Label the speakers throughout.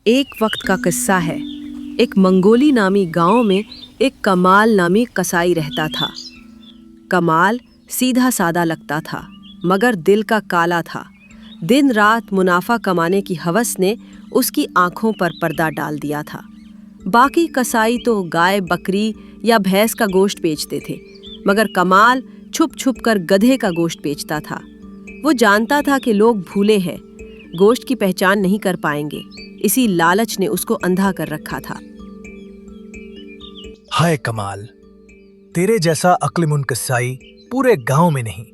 Speaker 1: एक वक्त का किस्सा है। एक मंगोली नामी गांव में एक कमाल नामी कसाई रहता था। कमाल सीधा सादा लगता था, मगर दिल का काला था। दिन रात मुनाफा कमाने की हवस ने उसकी आंखों पर पर्दा डाल दिया था। बाकी कसाई तो गाय, बकरी या भैंस का गोश्त बेचते थे, मगर कमाल छुप छुप कर गधे का गोश्त बेचता था। वो जानता था कि लोग भूले हैं, गोश्त की पहचान नहीं कर पाएंगे। इसी लालच ने उसको अंधा कर रखा था।
Speaker 2: हाय कमाल, तेरे जैसा अक्लमंद कसाई पूरे गांव में नहीं।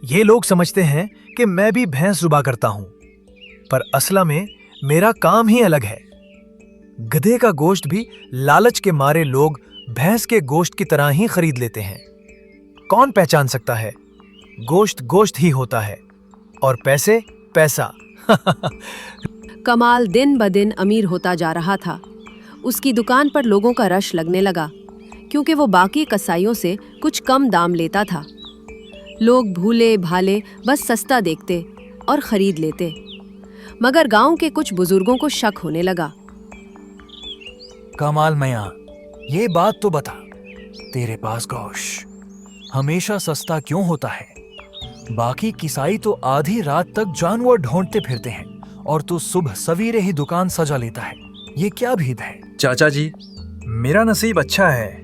Speaker 2: ये लोग समझते हैं कि मैं भी भैंस जुबा करता हूं, पर असला में मेरा काम ही अलग है। गधे का गोश्त भी लालच के मारे लोग भैंस के गोश्त की तरह ही खरीद लेते हैं। कौन पहचान सकता है? गोश्त गोश्त ही होता है और पैसे पैसा।
Speaker 1: कमाल दिन ब दिन अमीर होता जा रहा था। उसकी दुकान पर लोगों का रश लगने लगा, क्योंकि वो बाकी कसाईयों से कुछ कम दाम लेता था। लोग भूले भाले बस सस्ता देखते और खरीद लेते, मगर गांव के कुछ बुजुर्गों को शक होने लगा।
Speaker 3: कमाल मियां, ये बात तो बता, तेरे पास गोश्त हमेशा सस्ता क्यों होता है? बाकी किसाई तो आधी रात तक जानवर ढूंढते फिरते हैं और तू सुबह सवेरे ही दुकान सजा लेता है। ये क्या भेद है?
Speaker 2: चाचा जी, मेरा नसीब अच्छा है।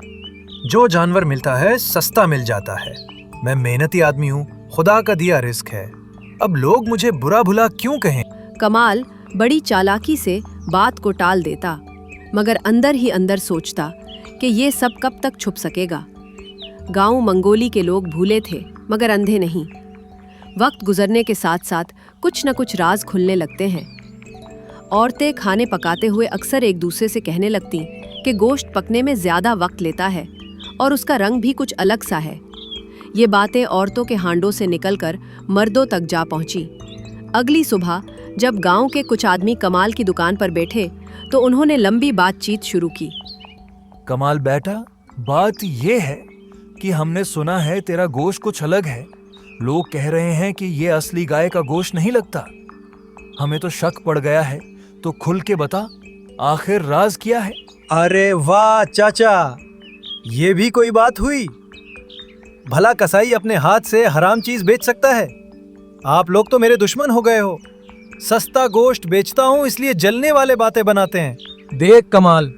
Speaker 2: जो जानवर मिलता है सस्ता मिल जाता है। मैं मेहनती आदमी हूँ, खुदा का दिया रिस्क है। अब लोग मुझे बुरा भुला क्यों कहें?
Speaker 1: कमाल बड़ी चालाकी से बात को टाल देता, मगर अंदर ही अंदर सोचता कि ये सब कब तक छुप सकेगा। गांव मंगोली के लोग भूले थे, मगर अंधे नहीं। वक्त गुजरने के साथ साथ कुछ न कुछ राज खुलने लगते हैं। औरतें खाने पकाते हुए अक्सर एक दूसरे से कहने लगती कि गोश्त पकने में ज़्यादा वक्त लेता है और उसका रंग भी कुछ अलग सा है। ये बातें औरतों के हांडों से निकलकर मर्दों तक जा पहुंची। अगली सुबह जब गांव के कुछ आदमी कमाल की दुकान पर बैठे तो उन्होंने लंबी बातचीत शुरू की।
Speaker 3: कमाल बेटा, बात ये है कि हमने सुना है तेरा गोश्त कुछ अलग है। लोग कह रहे हैं कि ये असली गाय का गोश्त नहीं लगता। हमें तो शक पड़ गया है, तो खुल के बता, आखिर राज क्या है?
Speaker 2: अरे वाह चाचा, ये भी कोई बात हुई? भला कसाई अपने हाथ से हराम चीज बेच सकता है? आप लोग तो मेरे दुश्मन हो गए हो। सस्ता गोश्त बेचता हूँ इसलिए जलने वाले बातें बनाते हैं। देख कमाल,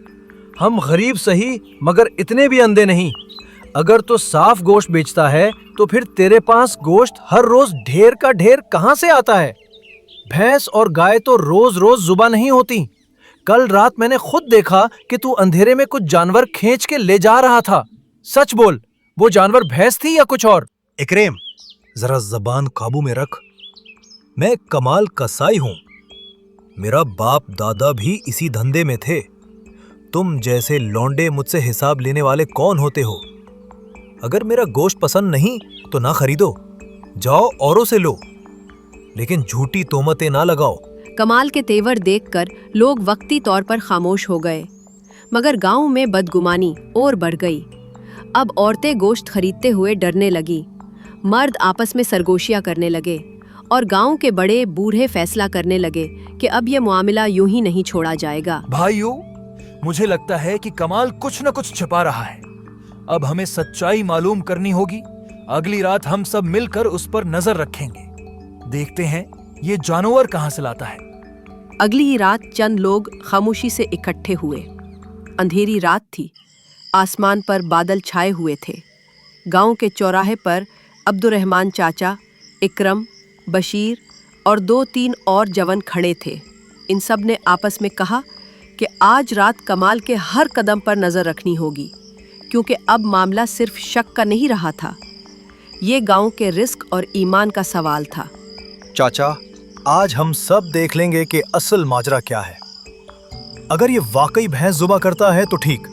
Speaker 2: हम गरीब सही मगर इतने भी अंधे नहीं। अगर तो साफ गोश्त बेचता है तो फिर तेरे पास गोश्त हर रोज ढेर का ढेर कहां से आता है? भैंस और गाय तो रोज रोज जुबा नहीं होती। कल रात मैंने खुद देखा कि तू अंधेरे में कुछ जानवर खींच के ले जा रहा था। सच बोल, वो जानवर भैंस थी या कुछ और? इकरेम, जरा जबान काबू में रख। मैं कमाल कसाई हूं। मेरा बाप दादा भी इसी धंधे में थे। तुम जैसे लौंडे मुझसे हिसाब लेने वाले कौन होते हो? अगर मेरा गोश्त पसंद नहीं तो ना खरीदो, जाओ औरों से लो, लेकिन झूठी तोहमतें ना लगाओ।
Speaker 1: कमाल के तेवर देखकर लोग वक्ती तौर पर खामोश हो गए, मगर गांव में बदगुमानी और बढ़ गई। अब औरतें गोश्त खरीदते हुए डरने लगी, मर्द आपस में सरगोशियां करने लगे और गांव के बड़े बूढ़े फैसला करने लगे कि अब यह मामला यूं ही नहीं छोड़ा जाएगा।
Speaker 3: भाइयों, मुझे लगता है कि कमाल कुछ न कुछ छिपा रहा है। अब हमें सच्चाई मालूम करनी होगी। अगली रात हम सब मिलकर उस पर नजर रखेंगे, देखते हैं ये जानवर कहां से लाता है।
Speaker 1: अगली ही रात चंद लोग खामोशी से इकट्ठे हुए। अंधेरी रात थी, आसमान पर बादल छाए हुए थे। गांव के चौराहे पर अब्दुर्रहमान चाचा, इकरम, बशीर और 2-3 और जवान खड़े थे। इन सब ने आपस में कहा कि आज रात कमाल के हर कदम पर नजर रखनी होगी, क्योंकि अब मामला सिर्फ शक का नहीं रहा था, ये गांव के रिस्क और ईमान का सवाल था।
Speaker 2: चाचा, आज हम सब देख लेंगे कि असल माजरा क्या है। अगर ये वाकई भैंस जुबा करता है तो ठीक,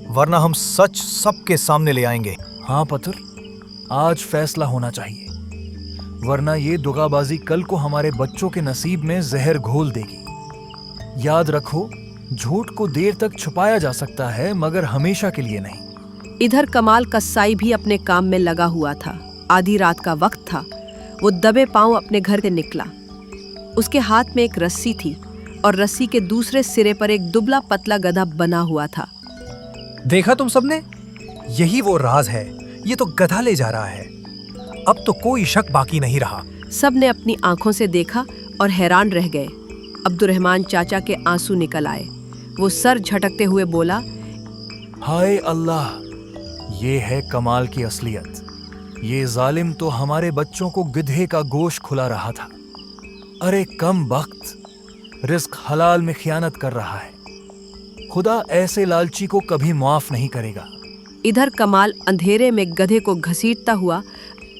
Speaker 2: वरना हम सच सबके सामने ले आएंगे।
Speaker 3: हाँ पुत्र, आज फैसला होना चाहिए, वरना ये दुगाबाजी कल को हमारे बच्चों के नसीब में जहर घोल देगी। याद रखो, झूठ को देर तक छुपाया जा सकता है, मगर हमेशा के लिए नहीं।
Speaker 1: इधर कमाल कसाई भी अपने काम में लगा हुआ था। आधी रात का वक्त था। वो दबे पांव अपने घर से निकला। उसके हाथ में एक रस्सी थी और रस्सी के दूसरे सिरे पर एक दुबला पतला गधा बना हुआ था।
Speaker 2: देखा तुम सबने, यही वो राज है। ये तो गधा ले जा रहा है। अब तो कोई शक बाकी नहीं रहा।
Speaker 1: सब ने अपनी आंखों से देखा और हैरान रह गए। अब्दुर्रहमान चाचा के आंसू निकल आए। वो सर झटकते हुए बोला,
Speaker 3: हाय अल्लाह, ये है कमाल की असलियत। ये जालिम तो हमारे बच्चों को गधे का गोश्त खुला रहा था। अरे कम बख्त, रिस्क हलाल में खियानत कर रहा है। खुदा ऐसे लालची को कभी माफ नहीं करेगा।
Speaker 1: इधर कमाल अंधेरे में गधे को घसीटता हुआ,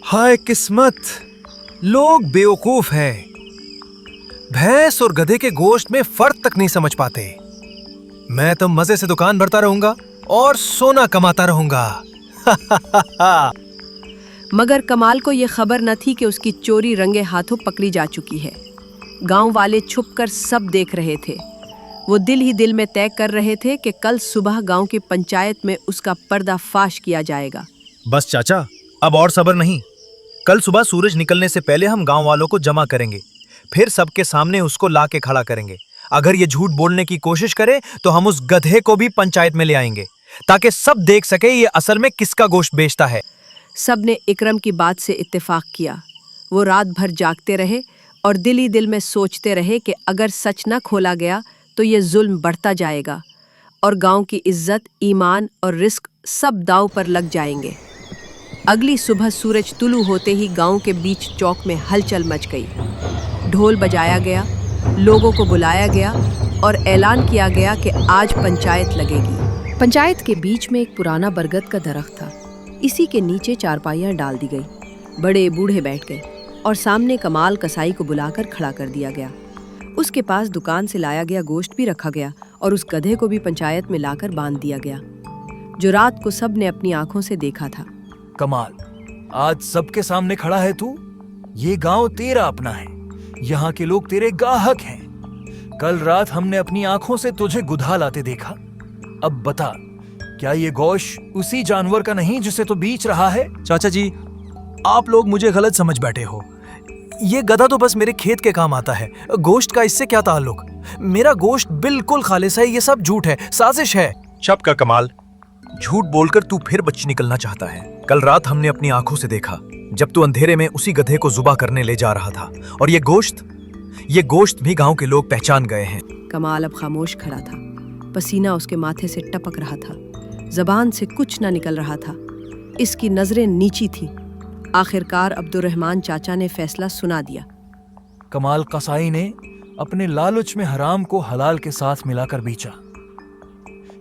Speaker 2: हाय किस्मत, लोग बेवकूफ हैं। भैंस और गधे के गोश्त में फर्क तक नहीं समझ पाते। मैं तो मजे से दुकान भरता रहूंगा और सोना कमाता रहूंगा।
Speaker 1: मगर कमाल को यह खबर न थी कि उसकी चोरी रंगे हाथों पकड़ी जा चुकी है। गांव वाले छुपकर सब देख रहे थे। वो दिल ही दिल में तय कर रहे थे कि कल सुबह गांव की पंचायत में उसका पर्दाफाश किया जाएगा।
Speaker 2: बस चाचा, अब और सब्र नहीं। कल सुबह सूरज निकलने से पहले हम गांव वालों को जमा करेंगे, फिर सबके सामने उसको ला के खड़ा करेंगे। अगर ये झूठ बोलने की कोशिश करे तो हम उस गधे को भी पंचायत में ले आएंगे, ताकि सब देख सके ये असल में किसका गोश्त बेचता है।
Speaker 1: सब ने इकरम की बात से इत्तेफाक किया। वो रात भर जागते रहे और दिल ही दिल में सोचते रहे कि अगर सच न खोला गया तो ये जुल्म बढ़ता जाएगा और गांव की इज्जत, ईमान और रिस्क सब दांव पर लग जाएंगे। अगली सुबह सूरज तुलू होते ही गांव के बीच चौक में हलचल मच गई। ढोल बजाया गया, लोगों को बुलाया गया और ऐलान किया गया कि आज पंचायत लगेगी। पंचायत के बीच में एक पुराना बरगद का दरख्त था। इसी के नीचे चारपाइयां डाल दी गई। बड़े बूढ़े बैठ गए और सामने कमाल कसाई को बुलाकर खड़ा कर दिया गया। उसके पास दुकान से लाया गया गोश्त भी रखा गया और उस गधे को भी पंचायत में लाकर बांध दिया गया, जो रात को सब ने अपनी आंखों से देखा था।
Speaker 3: कमाल, आज सबके सामने खड़ा है तू। ये गांव तेरा अपना है, यहाँ के लोग तेरे गाहक हैं। कल रात हमने अपनी आंखों से तुझे गुधा लाते देखा। अब बता, क्या ये गोश्त उसी जानवर का नहीं जिसे तो बेच रहा है?
Speaker 2: चाचा जी, आप लोग मुझे गलत समझ बैठे हो। ये गधा तो बस मेरे खेत के काम आता है। गोश्त का इससे क्या ताल्लुक? मेरा गोश्त बिल्कुल खालिस है। ये सब झूठ है, साजिश है।
Speaker 4: चुप कर कमाल।
Speaker 2: झूठ बोलकर तू फिर बच निकलना चाहता है। कल रात हमने अपनी आंखों से देखा जब तू अंधेरे में उसी गधे को जुबा करने ले जा रहा था, और ये गोश्त भी गांव के लोग पहचान गए हैं।
Speaker 1: कमाल अब खामोश खड़ा था। पसीना उसके माथे से टपक रहा था। जबान से कुछ ना निकल रहा था। इसकी नजरें नीची थीं। आखिरकार अब्दुर्रहमान चाचा ने फैसला सुना दिया।
Speaker 3: कमाल कसाई ने अपने लालच में हराम को हलाल के साथ मिलाकर बेचा।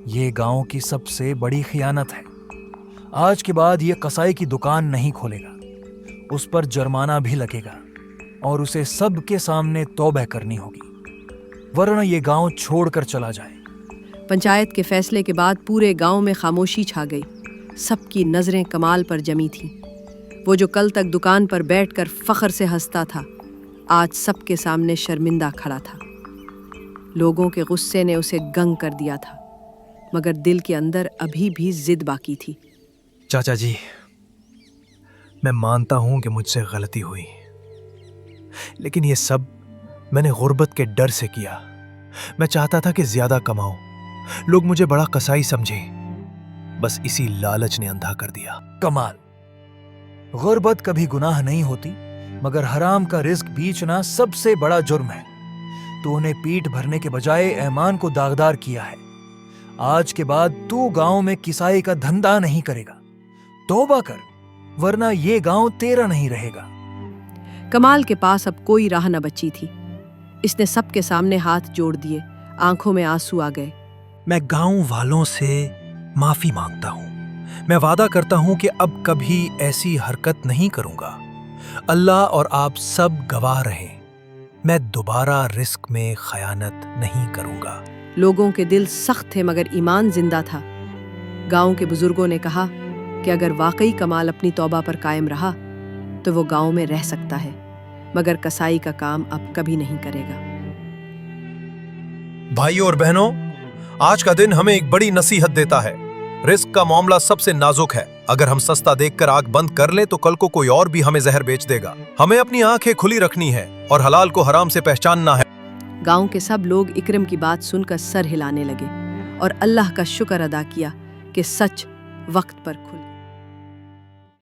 Speaker 3: ये गांव की सबसे बड़ी खियानत है। आज के बाद ये कसाई की दुकान नहीं खोलेगा। उस पर जुर्माना भी लगेगा और उसे सबके सामने तौबा करनी होगी, वरना ये गांव छोड़कर चला जाए।
Speaker 1: पंचायत के फैसले के बाद पूरे गांव में खामोशी छा गई। सबकी नजरें कमाल पर जमी थीं। वो जो कल तक दुकान पर बैठकर फख्र से हंसता था, आज सबके सामने शर्मिंदा खड़ा था। लोगों के गुस्से ने उसे गंग कर दिया था, मगर दिल के अंदर अभी भी जिद बाकी थी।
Speaker 2: चाचा जी, मैं मानता हूं कि मुझसे गलती हुई, लेकिन ये सब मैंने गुर्बत के डर से किया। मैं चाहता था कि ज्यादा कमाऊं, लोग मुझे बड़ा कसाई समझे। बस इसी लालच ने अंधा कर दिया।
Speaker 3: कमाल, गुर्बत कभी गुनाह नहीं होती, मगर हराम का रिस्क बेचना सबसे बड़ा जुर्म है। तो उन्हें पीठ भरने के बजाय ऐमान को दागदार किया है। आज के बाद तू गांव में किसाई का धंधा नहीं करेगा। तौबा कर, वरना ये गांव तेरा नहीं रहेगा।
Speaker 1: कमाल के पास अब कोई राह न बची थी। इसने सबके सामने हाथ जोड़ दिए। आंखों में आंसू आ गए।
Speaker 2: मैं गांव वालों से माफी मांगता हूं। मैं वादा करता हूं कि अब कभी ऐसी हरकत नहीं करूंगा। अल्लाह और आप सब गवाह रहें, मैं दोबारा रिस्क में खयानत नहीं करूंगा।
Speaker 1: लोगों के दिल सख्त थे, मगर ईमान जिंदा था। गांव के बुजुर्गों ने कहा कि अगर वाकई कमाल अपनी तौबा पर कायम रहा तो वो गांव में रह सकता है, मगर कसाई का काम अब कभी नहीं करेगा।
Speaker 4: भाइयों और बहनों, आज का दिन हमें एक बड़ी नसीहत देता है। रिस्क का मामला सबसे नाजुक है। अगर हम सस्ता देखकर आंख बंद कर लें तो कल को कोई और भी हमें जहर बेच देगा। हमें अपनी आंखें खुली रखनी है और हलाल को हराम से पहचानना है।
Speaker 1: گاؤں کے سب لوگ اکرم کی بات سن کر سر ہلانے لگے اور اللہ کا شکر ادا کیا کہ سچ وقت پر کھل